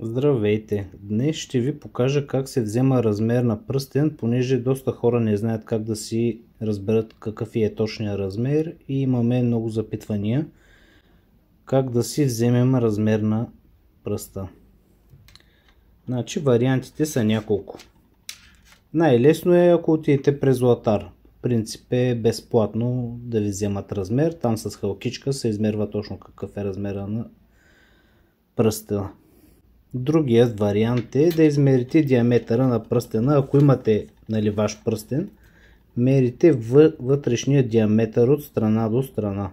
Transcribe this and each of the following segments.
Здравейте! Днес ще ви покажа как се взема размер на пръстен, понеже доста хора не знаят как да си разберат какъв е точният размер и имаме много запитвания как да си вземем размер на пръста. Значи вариантите са няколко. Най-лесно е ако отидете през златар. Принцип е безплатно да ви вземат размер. Там с халкичка се измерва точно какъв е размера на пръста. Другият вариант е да измерите диаметъра на пръстена. Ако имате ваш пръстен, мерите вътрешния диаметър от страна до страна.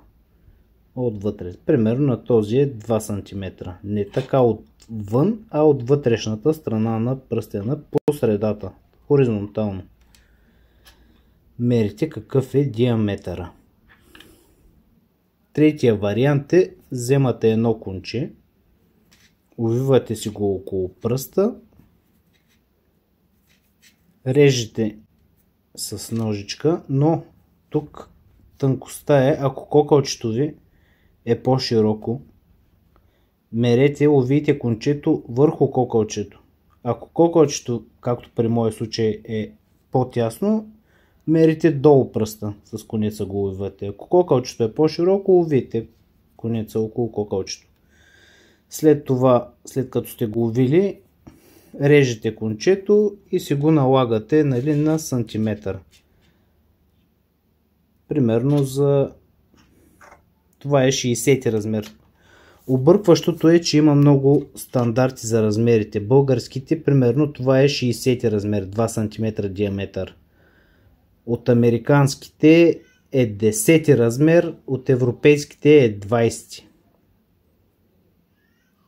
Отвътре. Примерно на този е 2 см. Не така отвън, а от вътрешната страна на пръстена по средата. Хоризонтално. Мерите какъв е диаметъра. Третия вариант е вземате едно конче, увивате си го около пръста, режете с ножичка, но тук тънкостта е, ако кокалчето ви е по-широко, мерете, увийте кончето върху кокалчето. Ако кокалчето, както при моя случай, е по-тясно, мерите долу пръста, с конеца го увивате. Ако кокалчето е по-широко, увийте конеца около кокалчето. След това, след като сте го увили, режете кончето и си го налагате на сантиметър. Примерно за това е 60 размер. Объркващото е, че има много стандарти за размерите. Българските, примерно това е 60 размер, 2 см диаметър. От американските е 10 размер, от европейските е 20.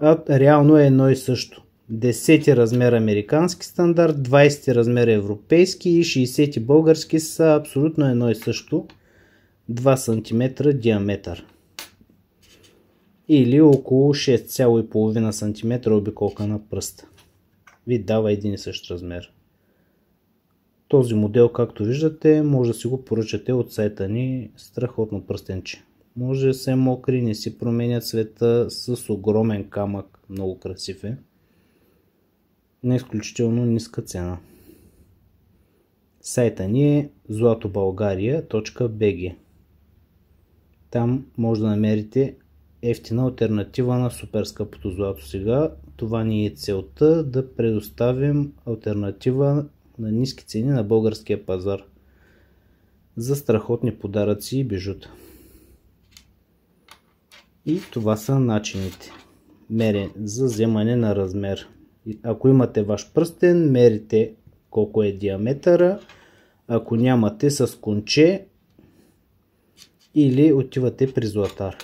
А реално е едно и също. 10 размер американски стандарт, 20 размер европейски и 60 български са абсолютно едно и също. 2 см диаметър. Или около 6,5 см обиколка на пръста. Ви дава един и същ размер. Този модел, както виждате, може да си го поръчате от сайта ни. Страхотно пръстенче. Може да се мокри, не си променя цвета, с огромен камък. Много красив е. На изключително ниска цена. Сайта ни е zlatobalgaria.bg. Там може да намерите ефтина алтернатива на супер скъпото злато сега. Това ни е целта, да предоставим алтернатива на ниски цени на българския пазар за страхотни подаръци и бижута. И това са начините за вземане на размер. Ако имате ваш пръстен, мерите колко е диаметъра. Ако нямате, с конче или отивате при златар.